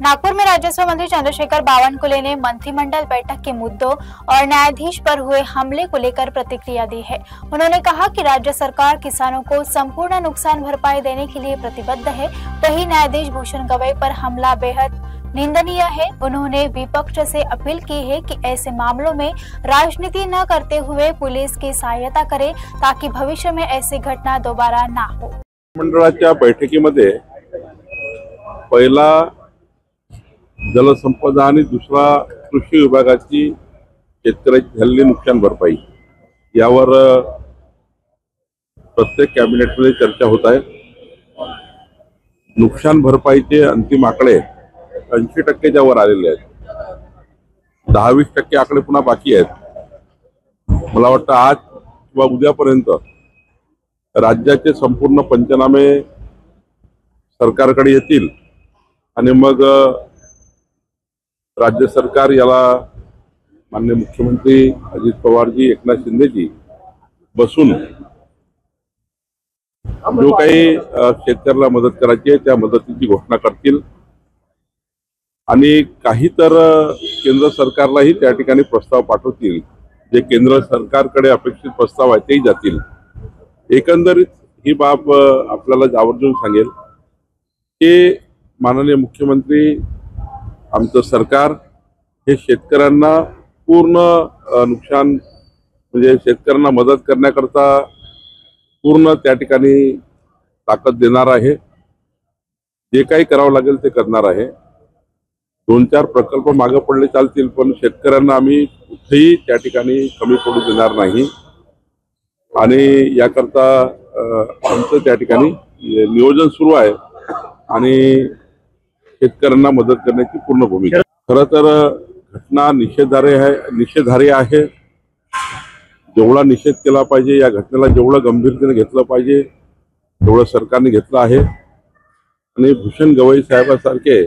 नागपुर में राजस्व मंत्री चंद्रशेखर बावनकुले ने मंत्रिमंडल बैठक के मुद्दों और न्यायाधीश पर हुए हमले को लेकर प्रतिक्रिया दी है। उन्होंने कहा कि राज्य सरकार किसानों को संपूर्ण नुकसान भरपाई देने के लिए प्रतिबद्ध है। वहीं न्यायाधीश भूषण गवई पर हमला बेहद निंदनीय है। उन्होंने विपक्ष से अपील की है कि ऐसे मामलों में राजनीति न करते हुए पुलिस की सहायता करें ताकि भविष्य में ऐसी घटना दोबारा ना हो। मंडळाच्या बैठकीमध्ये पहिला जलसंपदा आणि दुसरा कृषी विभागाची शेतकऱ्याची झालेली नुकसान भरपाई यावर प्रत्येक कॅबिनेटमध्ये चर्चा होत आहे। नुकसान भरपाईचे अंतिम आकडे 80% वर आलेले आहेत। 10-20% आकडे पुन्हा बाकी आहेत। मला वाटतं आज किंवा उद्यापर्यंत राज्याचे संपूर्ण पंचनामे सरकारकडे येतील आणि मग राज्य सरकार याला माननीय मुख्यमंत्री अजित पवारजी, एकनाथ शिंदेजी बसून जो काही शेतकऱ्याला मदत करायची आहे त्या मदतीची घोषणा करतील आणि काही तर केंद्र सरकारलाही त्या ठिकाणी प्रस्ताव पाठवतील। जे केंद्र सरकारकडे अपेक्षित प्रस्ताव आहे तेही जातील। एकंदरीत ही बाब आपल्याला आवर्जून सांगेल की माननीय मुख्यमंत्री आमचं सरकार हे शेतकऱ्यांना पूर्ण नुकसान म्हणजे शेतकऱ्यांना मदत करण्याकरता पूर्ण त्या ठिकाणी ताकद देणार आहे। जे काही करावं लागेल ते करणार आहे। 2-4 प्रकल्प मागे पडले चालतील पण शेतकऱ्यांना आम्ही कुठेही त्या ठिकाणी कमी पडू देणार नाही आणि याकरता आमचं त्या ठिकाणी नियोजन सुरू आहे आणि शेतकऱ्यांना मदत करण्याची पूर्ण भूमिका। खरं तर घटना निषेधार्ह आहे। जेवढा निषेध केला पाहिजे, या घटनेला जेवढं गंभीरतेने घेतलं पाहिजे तेवढं सरकारने घेतलं आहे आणि भूषण गवई साहेबांसारखे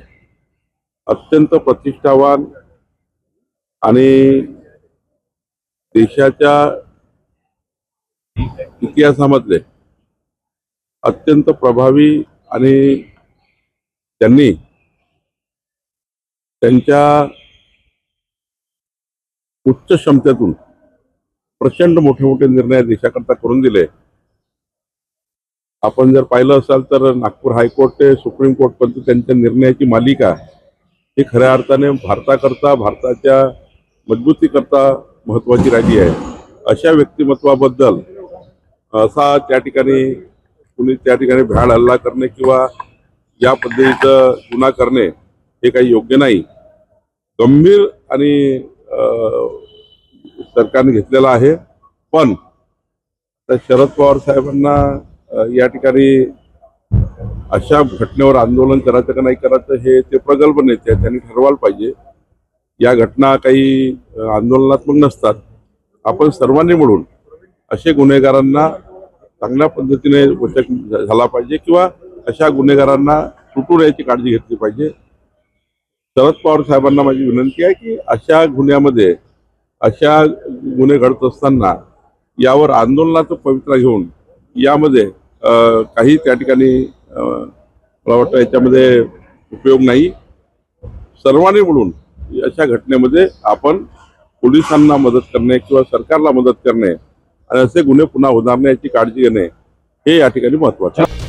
अत्यंत प्रतिष्ठावान आणि देशाच्या इतिहासामधले अत्यंत प्रभावी आणि त्यांनी त्यांच्या उच्च क्षमतेतून प्रचंड मोठे निर्णय देशाकरता करून दिले। आपण जर पाहिलं असाल तर नागपूर हायकोर्ट ते सुप्रीम कोर्ट पर्यंत त्यांच्या निर्णयाची मालिका ही खऱ्या अर्थाने भारताकरता, भारताच्या मजबूतीकरता महत्त्वाची राहिली आहे। अशा व्यक्तिमत्वाबद्दल असा त्या ठिकाणी कुणी त्या ठिकाणी भ्याड हल्ला करणे किंवा या पद्धतीचं गुन्हा करणे हे काही योग्य नाही। गंभीर आणि सरकारने घेतलेला आहे पण शरद पवार साहेबांना या ठिकाणी अशा घटनेवर आंदोलन करायचं का नाही करायचं हे ते प्रगल्भ नेते आहेत, त्यांनी ठरवायला पाहिजे। या घटना काही आंदोलनात्मक नसतात। आपण सर्वांनी मिळून असे गुन्हेगारांना चांगल्या पद्धतीने वचक झाला पाहिजे किंवा अशा गुन्हेगारांना सुटून याची काळजी घेतली पाहिजे। शरद पवार साहेबांना माझी विनंती आहे की अशा गुन्ह्यामध्ये अशा गुन्हे घडत असताना यावर आंदोलनाचं पवित्रा घेऊन यामध्ये काही त्या ठिकाणी मला वाटतं याच्यामध्ये उपयोग नाही। सर्वांनी मिळून अशा घटनेमध्ये आपण पोलिसांना मदत करणे किंवा सरकारला मदत करणे आणि असे गुन्हे पुन्हा होणार नाही याची काळजी घेणे हे या ठिकाणी महत्त्वाचे आहे।